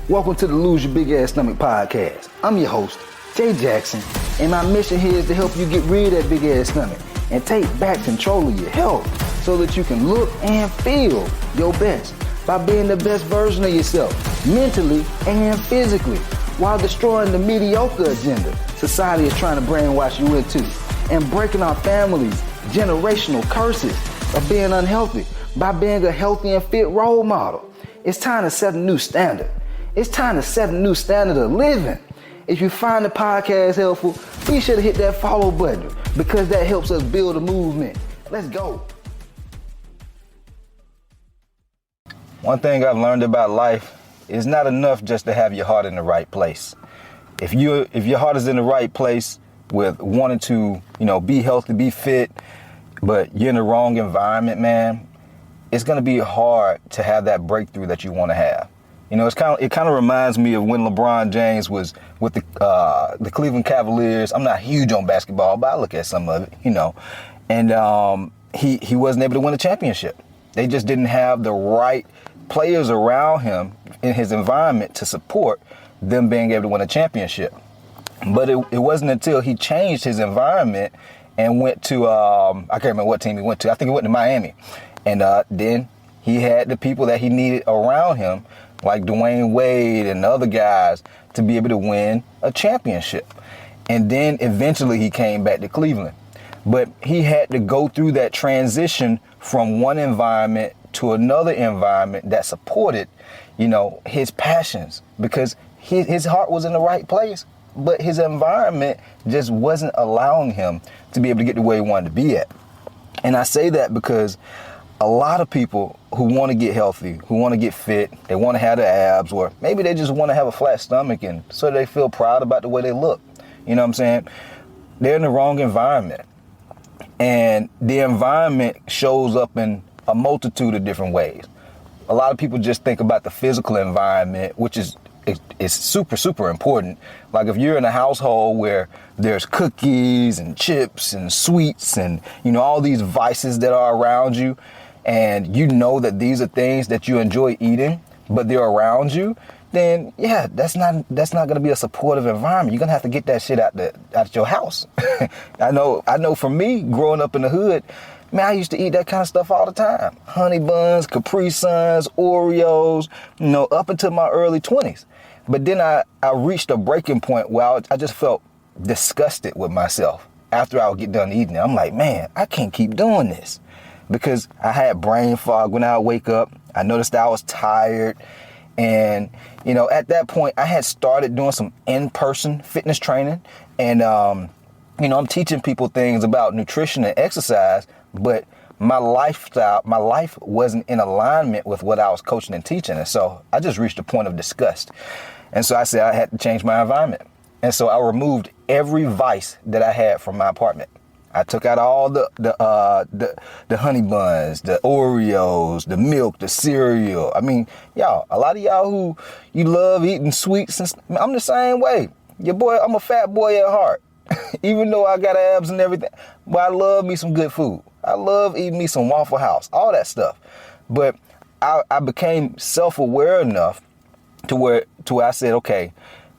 Welcome to the Lose Your Big Ass Stomach podcast. I'm your host, Jay Jackson, and my mission here is to help you get rid of that big ass stomach and take back control of your health so that you can look and feel your best by being the best version of yourself, mentally and physically, while destroying the mediocre agenda society is trying to brainwash you into, and breaking our families' generational curses of being unhealthy by being a healthy and fit role model. It's time to set a new standard. It's time to set a new standard of living. If you find the podcast helpful, be sure to hit that follow button because that helps us build a movement. Let's go. One thing I've learned about life is not enough just to have your heart in the right place. If your heart is in the right place with wanting to, be healthy, be fit, but you're in the wrong environment, man, it's going to be hard to have that breakthrough that you want to have. It kind of reminds me of when LeBron James was with the Cleveland Cavaliers. I'm not huge on basketball, but I look at some of it, and he wasn't able to win a championship. They just didn't have the right players around him in his environment to support them being able to win a championship. But it wasn't until he changed his environment and went to, I can't remember what team he went to. I think he went to Miami. And then he had the people that he needed around him, like Dwayne Wade and the other guys, to be able to win a championship. And then eventually he came back to Cleveland. But he had to go through that transition from one environment to another environment that supported, his passions, because his heart was in the right place, but his environment just wasn't allowing him to be able to get to where he wanted to be at. And I say that because a lot of people who want to get healthy, who want to get fit, they want to have the abs, or maybe they just want to have a flat stomach and so they feel proud about the way they look. You know what I'm saying? They're in the wrong environment. And the environment shows up in a multitude of different ways. A lot of people just think about the physical environment, which is super, super important. Like if you're in a household where there's cookies and chips and sweets and, all these vices that are around you, and you know that these are things that you enjoy eating, but they're around you, then yeah, that's not going to be a supportive environment. You're going to have to get that shit out your house. I know for me, growing up in the hood, man, I used to eat that kind of stuff all the time. Honey buns, Capri Suns, Oreos, up until my early 20s. But then I reached a breaking point where I just felt disgusted with myself after I would get done eating it. I'm like, man, I can't keep doing this, because I had brain fog when I would wake up. I noticed that I was tired. And, at that point, I had started doing some in-person fitness training. And, I'm teaching people things about nutrition and exercise, but my life wasn't in alignment with what I was coaching and teaching. And so I just reached a point of disgust. And so I said I had to change my environment. And so I removed every vice that I had from my apartment. I took out all the honey buns, the Oreos, the milk, the cereal. I mean, y'all, a lot of y'all who you love eating sweets, I'm the same way. I'm a fat boy at heart. Even though I got abs and everything, but I love me some good food. I love eating me some Waffle House, all that stuff. But I became self-aware enough to where I said, okay,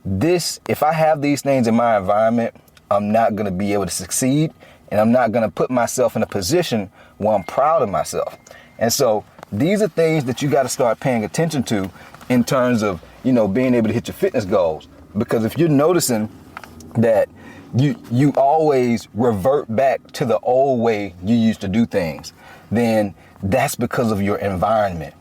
if I have these things in my environment, I'm not going to be able to succeed, and I'm not going to put myself in a position where I'm proud of myself. And so these are things that you got to start paying attention to in terms of, being able to hit your fitness goals. Because if you're noticing that you always revert back to the old way you used to do things, then that's because of your environment.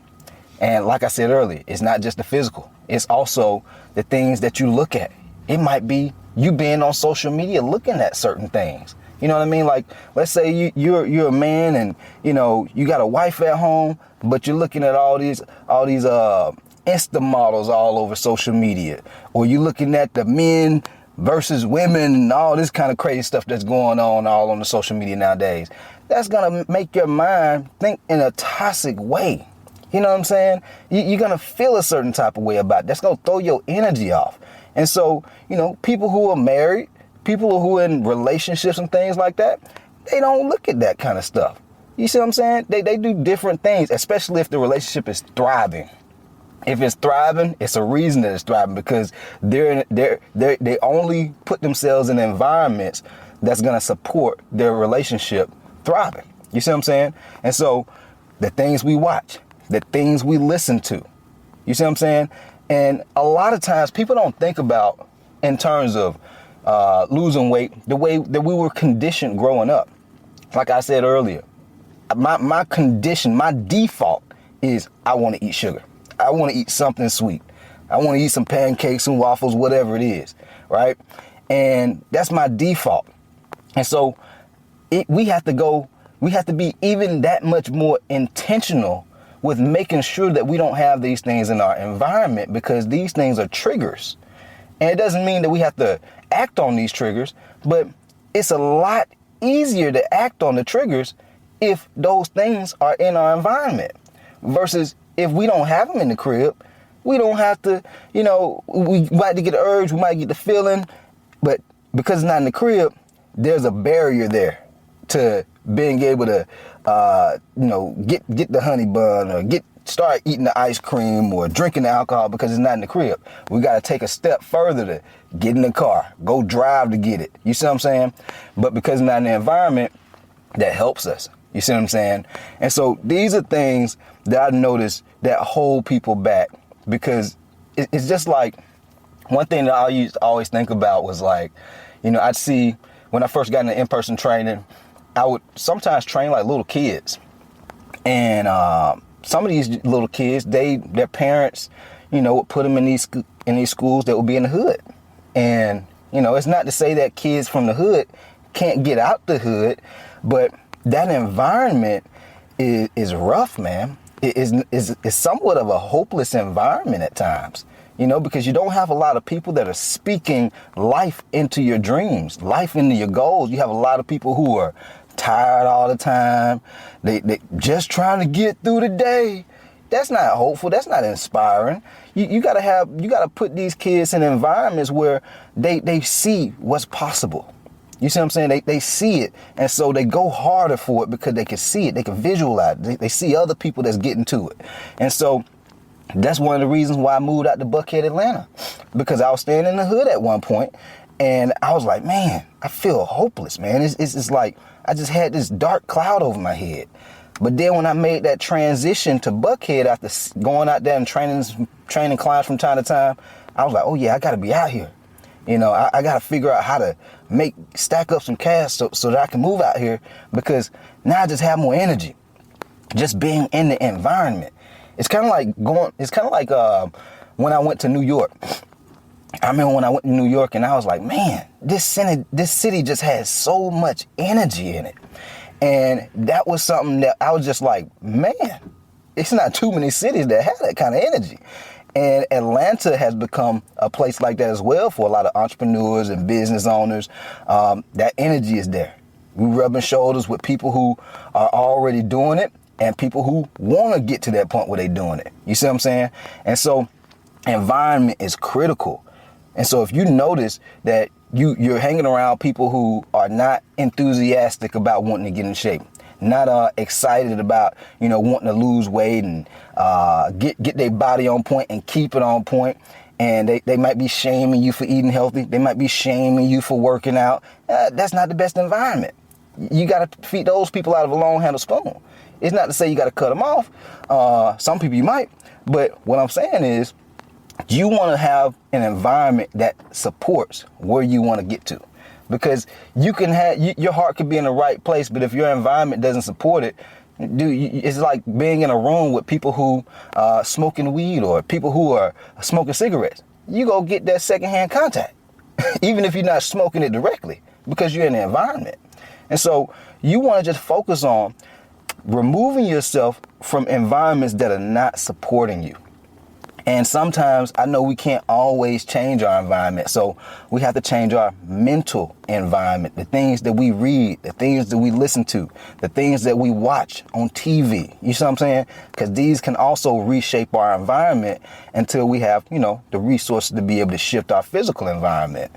And like I said earlier, it's not just the physical. It's also the things that you look at. It might be you being on social media looking at certain things. You know what I mean? Like, let's say you're a man and, you got a wife at home, but you're looking at all these Insta models all over social media. Or you're looking at the men versus women and all this kind of crazy stuff that's going on all on the social media nowadays. That's going to make your mind think in a toxic way. You know what I'm saying? You're going to feel a certain type of way about it. That's going to throw your energy off. And so, people who are married, people who are in relationships and things like that, they don't look at that kind of stuff. You see what I'm saying? They do different things, especially if the relationship is thriving. If it's thriving, it's a reason that it's thriving, because they only put themselves in environments that's going to support their relationship thriving. You see what I'm saying? And so the things we watch, the things we listen to, you see what I'm saying? And a lot of times people don't think about in terms of losing weight the way that we were conditioned growing up. Like I said earlier, my condition, my default is I want to eat sugar. I want to eat something sweet. I want to eat some pancakes and waffles, whatever it is, right? And that's my default. And so we have to be even that much more intentional with making sure that we don't have these things in our environment, because these things are triggers. And it doesn't mean that we have to act on these triggers, but it's a lot easier to act on the triggers if those things are in our environment, versus if we don't have them in the crib. We don't have to, we might get the urge, we might get the feeling, but because it's not in the crib, there's a barrier there to being able to, get the honey bun or start eating the ice cream or drinking the alcohol because it's not in the crib. We got to take a step further to get in the car, go drive to get it. You see what I'm saying? But because it's not in the environment, that helps us. You see what I'm saying? And so these are things that I noticed that hold people back, because it's just like, one thing that I used to always think about was like, I'd see when I first got into in-person training, I would sometimes train like little kids. And some of these little kids, their parents, would put them in these schools that would be in the hood. And, it's not to say that kids from the hood can't get out the hood, but that environment is rough, man. It is somewhat of a hopeless environment at times, because you don't have a lot of people that are speaking life into your dreams, life into your goals. You have a lot of people who are tired all the time. They just trying to get through the day. That's not hopeful. That's not inspiring. You gotta put these kids in environments where they see what's possible. You see what I'm saying? They see it, and so they go harder for it because they can see it. They can visualize it. They see other people that's getting to it. And so that's one of the reasons why I moved out to Buckhead, Atlanta, because I was staying in the hood at one point, and I was like, man, I feel hopeless, man. It's like I just had this dark cloud over my head. But then when I made that transition to Buckhead after going out there and training clients from time to time, I was like, oh yeah, I got to be out here. I got to figure out how to stack up some cash so that I can move out here, because now I just have more energy just being in the environment. It's kind of like when I went to New York. I remember when I went to New York and I was like, man, this city just has so much energy in it. And that was something that I was just like, man, it's not too many cities that have that kind of energy. And Atlanta has become a place like that as well for a lot of entrepreneurs and business owners. That energy is there. We rubbing shoulders with people who are already doing it and people who want to get to that point where they're doing it. You see what I'm saying? And so environment is critical. And so if you notice that you're hanging around people who are not enthusiastic about wanting to get in shape, not excited about, wanting to lose weight and get their body on point and keep it on point. And they might be shaming you for eating healthy. They might be shaming you for working out. That's not the best environment. You got to feed those people out of a long-handled spoon. It's not to say you got to cut them off. Some people you might. But what I'm saying is, you want to have an environment that supports where you want to get to. Because you can your heart could be in the right place, but if your environment doesn't support it, it's like being in a room with people who are smoking weed or people who are smoking cigarettes. You go get that secondhand contact, even if you're not smoking it directly, because you're in the environment. And so you want to just focus on removing yourself from environments that are not supporting you. And sometimes I know we can't always change our environment, so we have to change our mental environment, the things that we read, the things that we listen to, the things that we watch on TV. You see what I'm saying? Because these can also reshape our environment until we have, the resources to be able to shift our physical environment.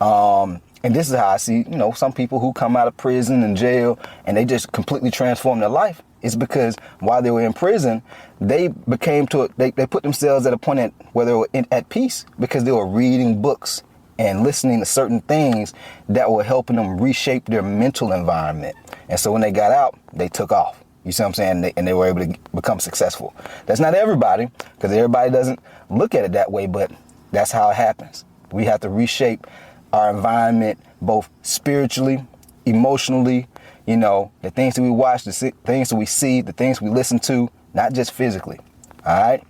And this is how I see, some people who come out of prison and jail and they just completely transform their life. It's because while they were in prison, they put themselves at a point where they were at peace because they were reading books and listening to certain things that were helping them reshape their mental environment. And so when they got out, they took off. You see what I'm saying? And they were able to become successful. That's not everybody, because everybody doesn't look at it that way, but that's how it happens. We have to reshape our environment, both spiritually, emotionally, the things that we watch, the things that we see, the things we listen to, not just physically. All right.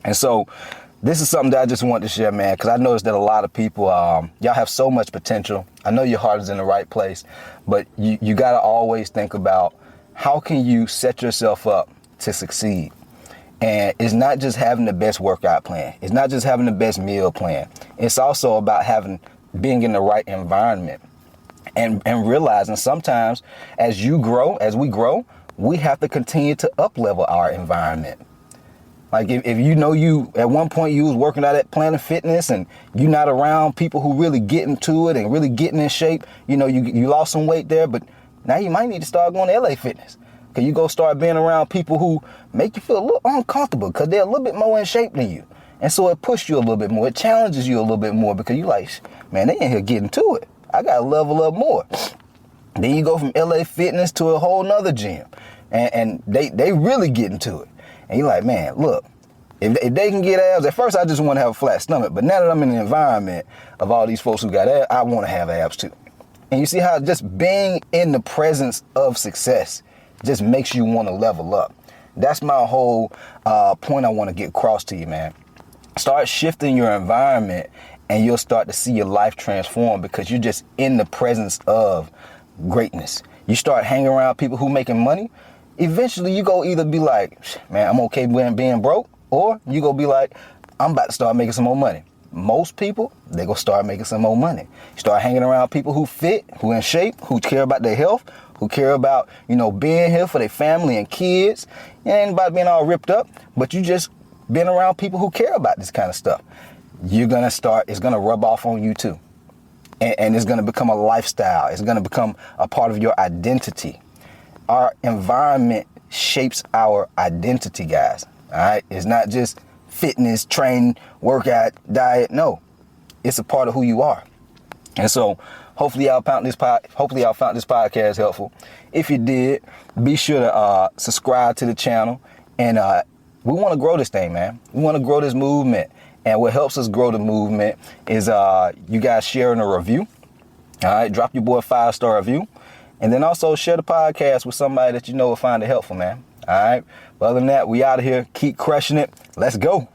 And so this is something that I just wanted to share, man, because I noticed that a lot of people, y'all have so much potential. I know your heart is in the right place, but you got to always think about how can you set yourself up to succeed. And it's not just having the best workout plan. It's not just having the best meal plan. It's also about being in the right environment. And realizing sometimes as we grow, we have to continue to up-level our environment. Like if you at one point you was working out at Planet Fitness and you're not around people who really get into it and really getting in shape, you lost some weight there, but now you might need to start going to LA Fitness. Because you go start being around people who make you feel a little uncomfortable because they're a little bit more in shape than you. And so it pushes you a little bit more. It challenges you a little bit more because you're like, man, they in here getting to it. I got to level up more. Then you go from LA Fitness to a whole nother gym. And they really getting to it. And you're like, man, look, if they can get abs, at first I just want to have a flat stomach. But now that I'm in the environment of all these folks who got abs, I want to have abs too. And you see how just being in the presence of success just makes you want to level up. That's my whole point I want to get across to you, man. Start shifting your environment and you'll start to see your life transform because you're just in the presence of greatness. You start hanging around people who making money. Eventually you go either be like, man, I'm okay being broke, or you go be like, I'm about to start making some more money. Most people, they go start making some more money. You start hanging around people who fit, who in shape, who care about their health, who care about, being here for their family and kids. You ain't about being all ripped up, but you just being around people who care about this kind of stuff. It's going to rub off on you too. And it's going to become a lifestyle. It's going to become a part of your identity. Our environment shapes our identity, guys. All right. It's not just fitness, training, workout, diet. No, it's a part of who you are. And so hopefully y'all found this podcast helpful. If you did, be sure to subscribe to the channel. And we want to grow this thing, man. We want to grow this movement. And what helps us grow the movement is you guys sharing a review. All right, drop your boy a 5-star review. And then also share the podcast with somebody that will find it helpful, man. All right. But other than that, we out of here. Keep crushing it. Let's go.